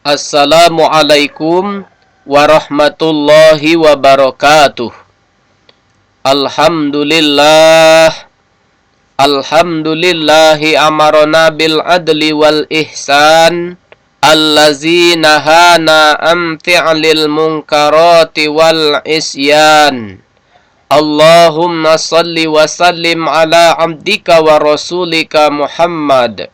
Assalamualaikum warahmatullahi wabarakatuh. Alhamdulillah. Alhamdulillahi amarona bil adli wal ihsan. Allazi nahana am fi'lil munkarati wal isyan. Allahumma salli wa sallim ala abdika wa rasulika Muhammad,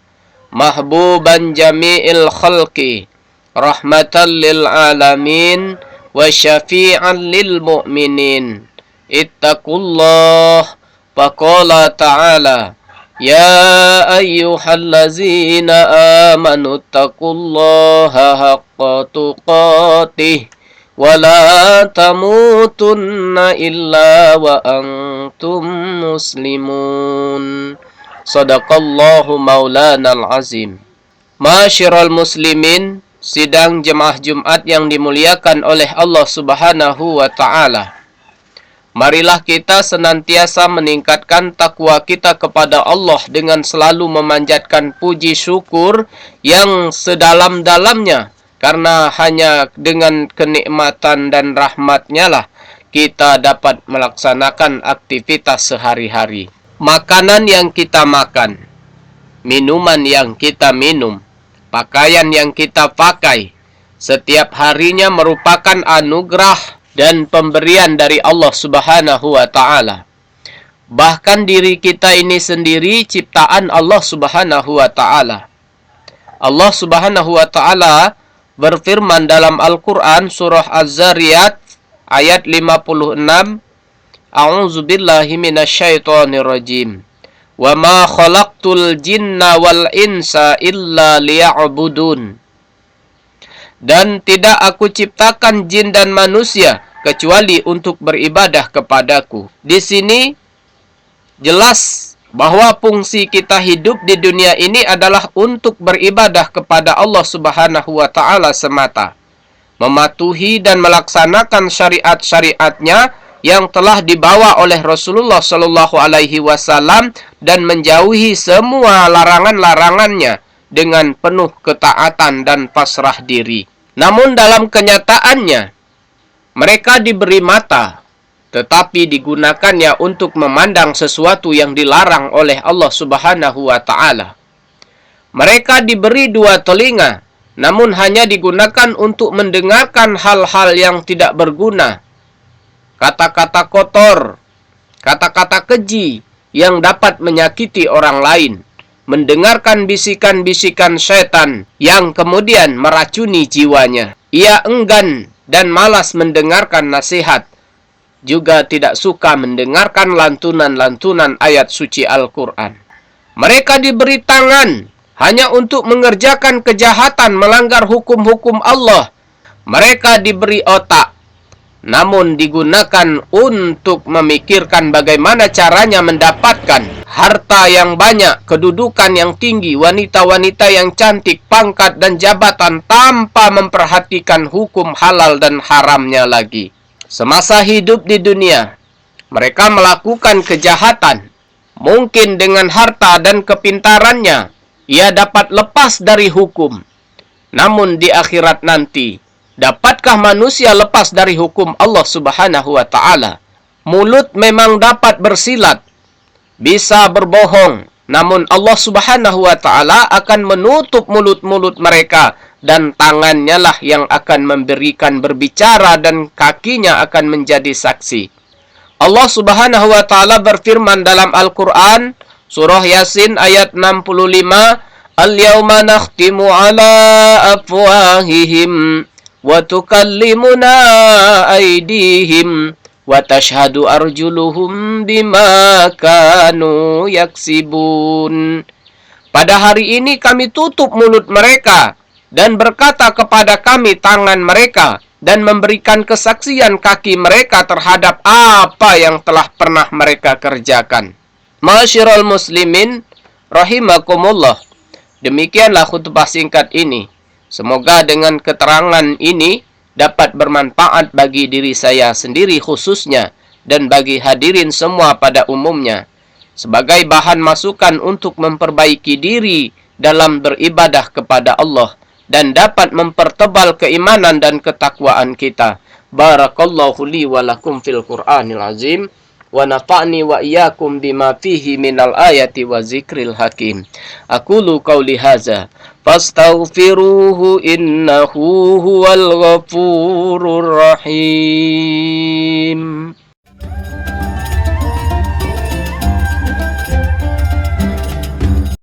mahbuban jami'il khalqi, rahmatan lil alamin wa syafi'an lil mu'minin. Ittaqullah faqala ta'ala ya ayyuhallazina amanu ittaqullaha haqqa tuqatih wa la tamutunna illa wa antum muslimun. Sadaqallahu maulana al-azim. Masyiral muslimin, sidang jemaah Jumat yang dimuliakan oleh Allah Subhanahu wa ta'ala. Marilah kita senantiasa meningkatkan takwa kita kepada Allah dengan selalu memanjatkan puji syukur yang sedalam-dalamnya. Karena hanya dengan kenikmatan dan rahmat-Nya lah kita dapat melaksanakan aktivitas sehari-hari. Makanan yang kita makan, minuman yang kita minum, pakaian yang kita pakai, setiap harinya merupakan anugerah dan pemberian dari Allah Subhanahu wa ta'ala. Bahkan diri kita ini sendiri ciptaan Allah Subhanahu wa ta'ala. Allah Subhanahu wa ta'ala berfirman dalam Al-Quran surah Az-Zariyat ayat 56, A'udzubillahi minasyaitonirrajim. Wa ma khalaqtul jinna wal insa illa liya'budun. Dan tidak aku ciptakan jin dan manusia kecuali untuk beribadah kepadaku. Di sini jelas bahwa fungsi kita hidup di dunia ini adalah untuk beribadah kepada Allah Subhanahu wa ta'ala semata. Mematuhi dan melaksanakan syariat-syariatnya yang telah dibawa oleh Rasulullah Shallallahu Alaihi Wasallam dan menjauhi semua larangan-larangannya dengan penuh ketaatan dan pasrah diri. Namun dalam kenyataannya, mereka diberi mata, tetapi digunakannya untuk memandang sesuatu yang dilarang oleh Allah Subhanahu wa ta'ala. Mereka diberi dua telinga, namun hanya digunakan untuk mendengarkan hal-hal yang tidak berguna, kata-kata kotor, kata-kata keji yang dapat menyakiti orang lain, mendengarkan bisikan-bisikan setan yang kemudian meracuni jiwanya. Ia enggan dan malas mendengarkan nasihat, juga tidak suka mendengarkan lantunan-lantunan ayat suci Al-Quran. Mereka diberi tangan hanya untuk mengerjakan kejahatan, melanggar hukum-hukum Allah. Mereka diberi otak, namun digunakan untuk memikirkan bagaimana caranya mendapatkan harta yang banyak, kedudukan yang tinggi, wanita-wanita yang cantik, pangkat dan jabatan tanpa memperhatikan hukum halal dan haramnya lagi. Semasa hidup di dunia, mereka melakukan kejahatan. Mungkin dengan harta dan kepintarannya, ia dapat lepas dari hukum. Namun di akhirat nanti, dapatkah manusia lepas dari hukum Allah Subhanahu wa ta'ala? Mulut memang dapat bersilat, bisa berbohong, namun Allah Subhanahu wa ta'ala akan menutup mulut-mulut mereka, dan tangannya lah yang akan memberikan berbicara dan kakinya akan menjadi saksi. Allah Subhanahu wa ta'ala berfirman dalam Al-Quran surah Yasin ayat 65, Al-yawma nakhtimu ala afwahihim wa tukallimuna aydihim wa tashhadu arjuluhum bima kanu yaksibun. Pada hari ini kami tutup mulut mereka dan berkata kepada kami tangan mereka, dan memberikan kesaksian kaki mereka terhadap apa yang telah pernah mereka kerjakan. Masyiral muslimin rahimakumullah. Demikianlah khutbah singkat ini. Semoga dengan keterangan ini dapat bermanfaat bagi diri saya sendiri khususnya, dan bagi hadirin semua pada umumnya, sebagai bahan masukan untuk memperbaiki diri dalam beribadah kepada Allah dan dapat mempertebal keimanan dan ketakwaan kita. Barakallahu li wa lakum fil Qur'anil azim wa nafa'ni wa iyyakum bima fihi minal ayati wa zikril hakim. Aqulu qauli hadza fastaghfiruhu innahu huwal ghafurur rahim.